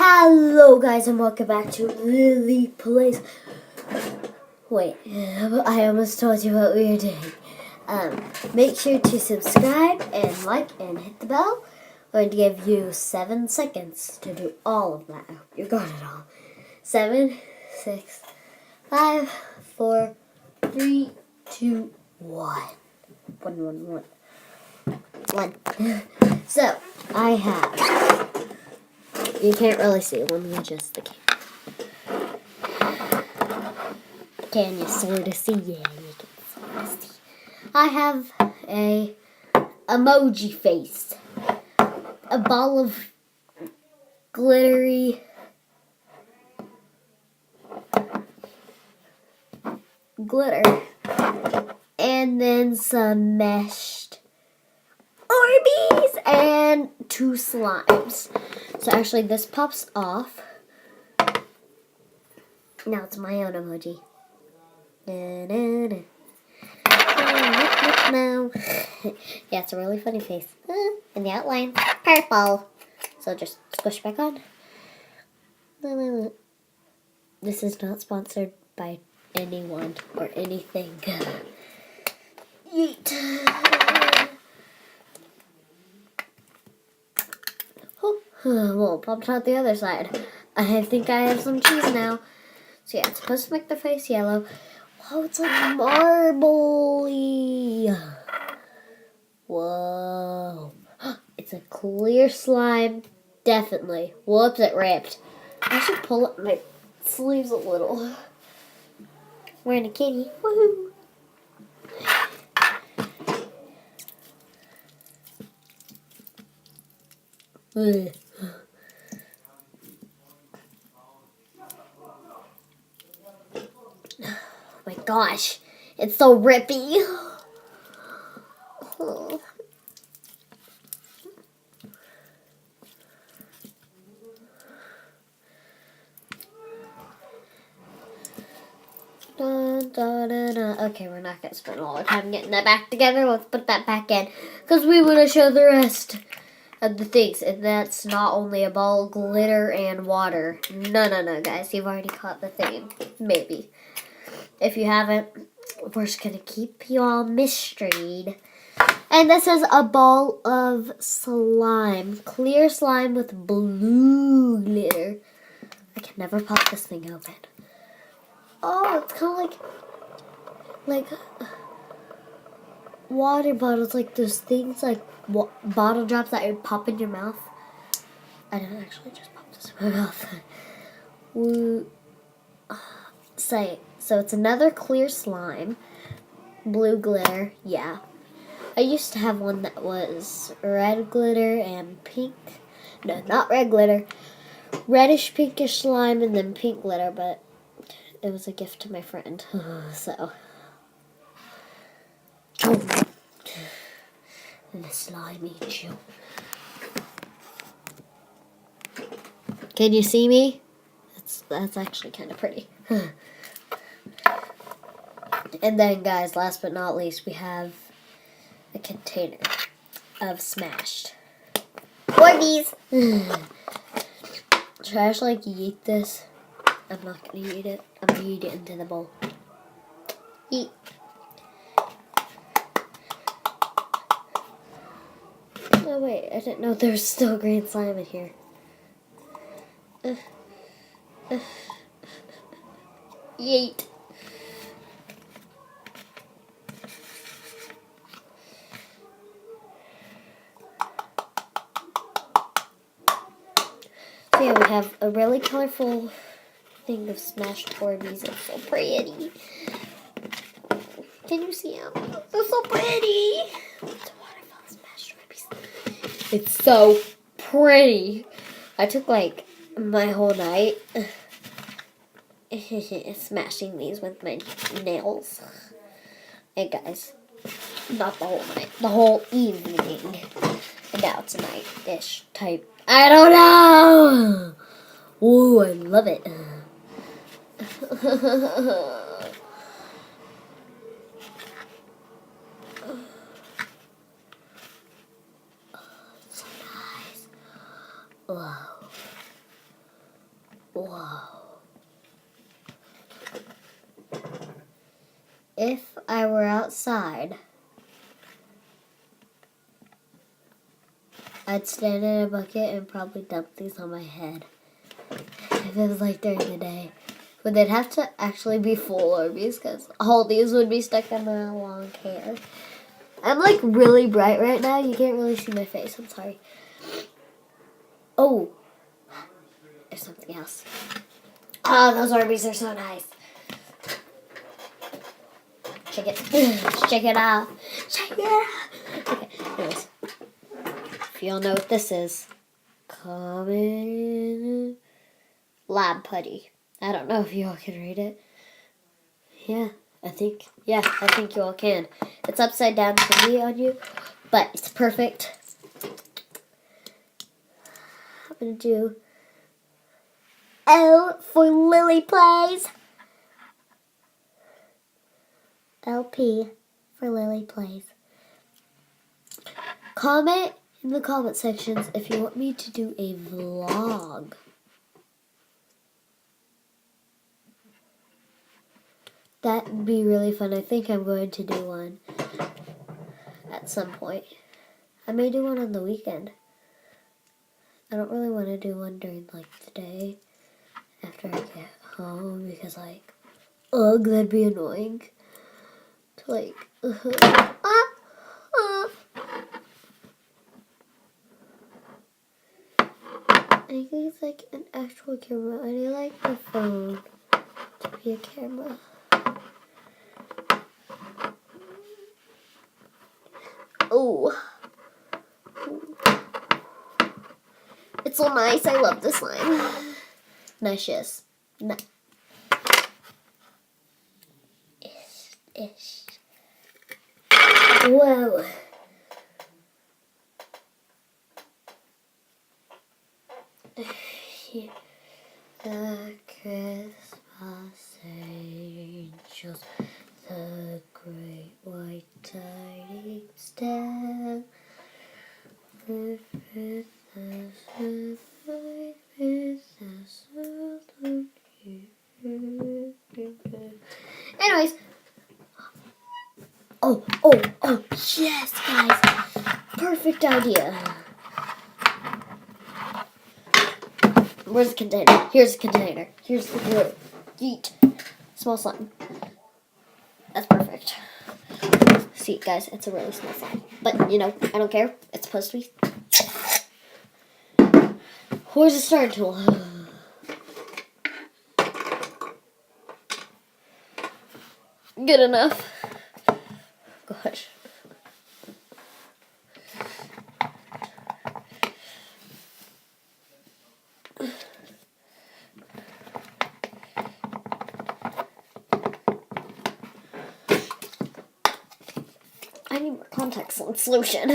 Hello guys and welcome back to Lily Plays. Wait, I almost told you what we were doing. Make sure to subscribe and like and hit the bell. I'm going to give you 7 seconds to do all of that. I hope you got it all. 7, 6, 5, 4, 3, 2, 1. 1. So, I have... You can't really see. Let me adjust the camera. Can you sort of see? Yeah, you can sort of see. I have a emoji face. A ball of glittery glitter. And then some meshed orbezs and 2 slimes. So actually this pops off. Now it's my own emoji. No. Yeah, it's a really funny face. And the outline, purple. So just squish back on. This is not sponsored by anyone or anything. Yeet. Well, popped out the other side. I think I have some cheese now. So yeah, it's supposed to make the face yellow. Whoa, it's like marbly. Whoa. It's a clear slime. Definitely. Whoops, it ripped. I should pull up my sleeves a little. Wearing a kitty. Woohoo. Ugh. Oh my gosh, it's so rippy. Oh. Dun, dun, dun, dun. Okay, we're not going to spend all our time getting that back together. Let's put that back in because we want to show the rest of the things. And that's not only a ball of glitter and water. No, guys. You've already caught the theme. Maybe. If you haven't, we're just going to keep you all mysteried. And this is a ball of slime. Clear slime with blue glitter. I can never pop this thing open. Oh, it's kind of like water bottles. Like those things like bottle drops that you pop in your mouth. I don't actually just pop this in my mouth. Woo. So it's another clear slime. Blue glitter, yeah. I used to have one that was red glitter and pink. No, not red glitter. Reddish pinkish slime and then pink glitter, but it was a gift to my friend. So. And the slime eats you. Can you see me? That's actually kind of pretty. And then, guys, last but not least, we have a container of smashed orbezs. Should I actually eat this? I'm not going to eat it. I'm going to eat it into the bowl. Eat. Oh, wait. I didn't know there was still green slime in here. Yeet. So yeah, we have a really colorful thing of smashed orbezs. It's so pretty. Can you see them? They're so pretty. It's a waterfall smashed orbezs. It's so pretty. I took like my whole night smashing these with my nails. Hey guys, not the whole night, the whole evening. And now it's a night-ish type. I don't know. Ooh, I love it. So nice. Wow. Whoa. If I were outside, I'd stand in a bucket and probably dump these on my head. If it was like during the day. But they'd have to actually be full orbezs because all these would be stuck in my long hair. I'm like really bright right now. You can't really see my face. I'm sorry. Oh, there's something else. Oh, those orbezs are so nice. Check it. Check it out. Check it out. Okay, anyways. If y'all know what this is, common lab putty. I don't know if you all can read it. I think you all can. It's upside down for me on you, but it's perfect. I'm going to do L for Lily Plays. LP for Lily Plays. Comment in the comment sections if you want me to do a vlog. That would be really fun. I think I'm going to do one at some point. I may do one on the weekend. I don't really want to do one during like the day after I get home because like, ugh, that'd be annoying. To like, I think it's like an actual camera. I need like my phone to be a camera. Oh. It's so nice. I love this slime. Nice. Ish. Whoa. The Christmas angels, the great white tidings tell. Anyways. Oh, yes, guys. Perfect idea. Where's the container? Here's the container. Here's the glue. Yeet. Small slime. That's perfect. See, guys, it's a really small slime. But, you know, I don't care. It's supposed to be. Where's the starting tool? Good enough. Gosh. I need more contact lens solution.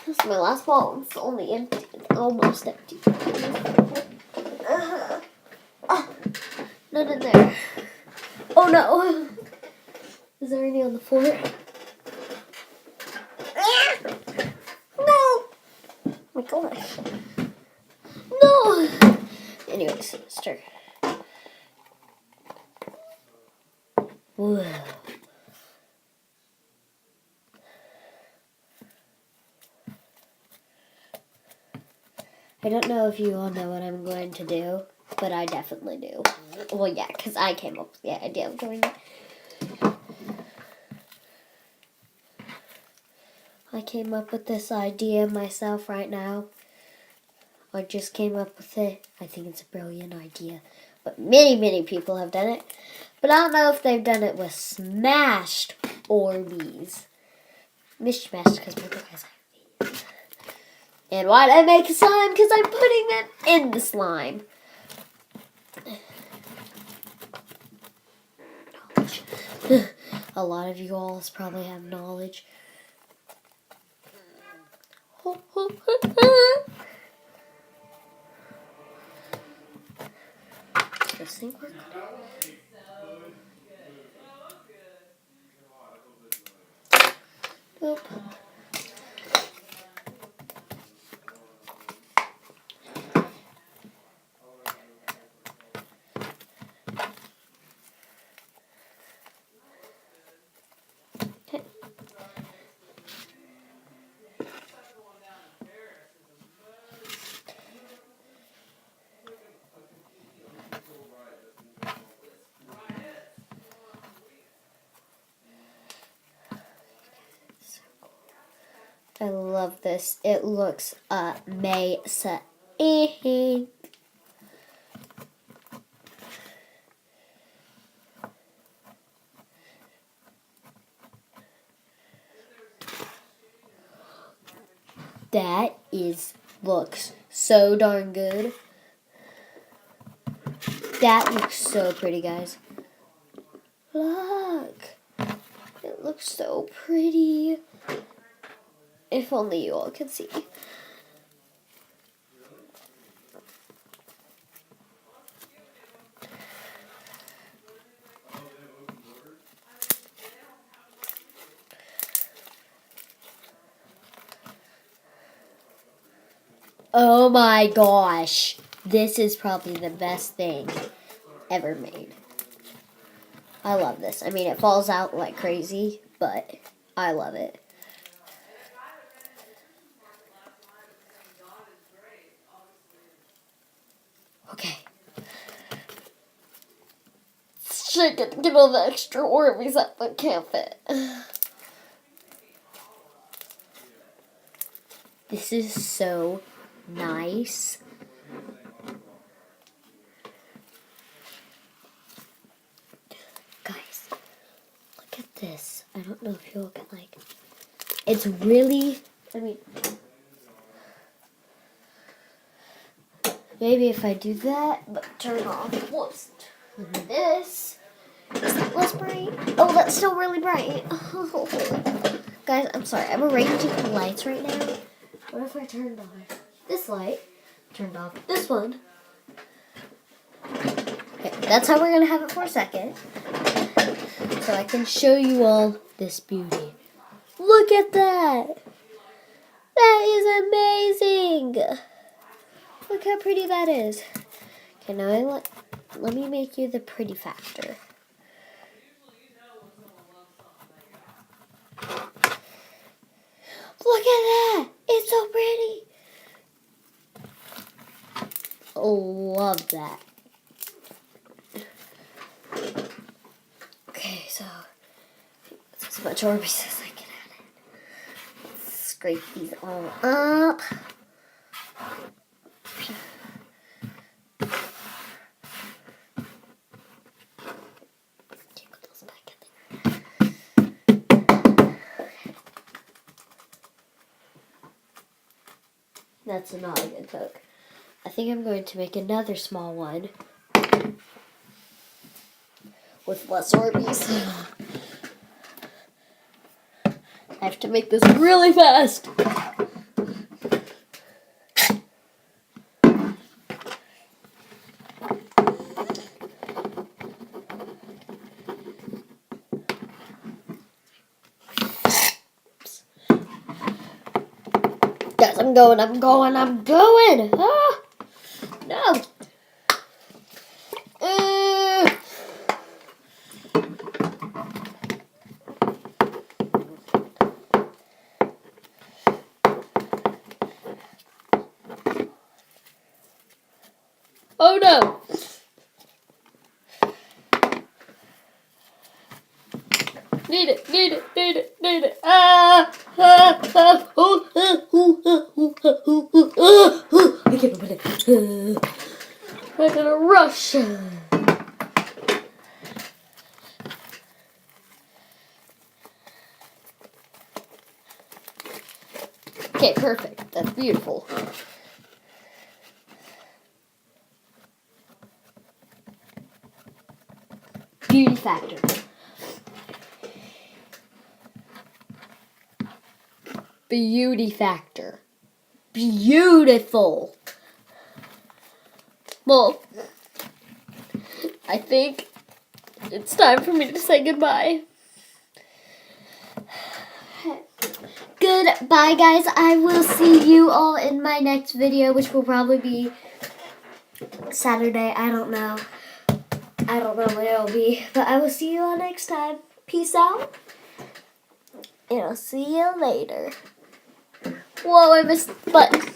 This is my last bottle. It's only empty. Almost empty. None in there. Oh no! Is there any on the floor? No! Oh my gosh. No! Anyways, stir. Whoa. I don't know if you all know what I'm going to do, but I definitely do. Well, yeah, because I came up with the idea of doing it. I came up with this idea myself right now. I just came up with it. I think it's a brilliant idea. But many people have done it. But I don't know if they've done it with smashed orbezs. Mishmashed, because my book has these. And why did I make a slime? Because I'm putting them in the slime. A lot of you all probably have knowledge. Does this thing work? Oop. I love this. It looks amazing. That looks so darn good. That looks so pretty, guys. Look. It looks so pretty. If only you all could see. Oh my gosh. This is probably the best thing ever made. I love this. I mean, it falls out like crazy, but I love it. Okay. Shake it, get all the extra orbs up, but can't fit. This is so nice. Guys, look at this. I don't know if you all can like. It's really, I mean, maybe if I do that, but turn off. Whoops. This is that less bright. Oh, that's still really bright. Guys, I'm sorry. I'm arranging the lights right now. What if I turned on this light? Turned off this one. Okay, that's how we're going to have it for a second. So I can show you all this beauty. Look at that. That is amazing. Look how pretty that is. Okay, now let me make you the pretty factor. Look at that. It's so pretty. Love that. Okay, so that's as much orbs as I can add in. Scrape these all up. That's not a good cook. I think I'm going to make another small one with less Orbeez. I have to make this really fast. Guys, I'm going. Ah, no. Oh no. Need it. I can't open it. I'm gonna rush. Okay, perfect. That's beautiful. Beauty factor. Beauty factor. Beautiful. Well, I think it's time for me to say goodbye. Goodbye, guys. I will see you all in my next video, which will probably be Saturday. I don't know when it'll be, but I will see you all next time. Peace out, and I'll see you later. Whoa, I missed the button.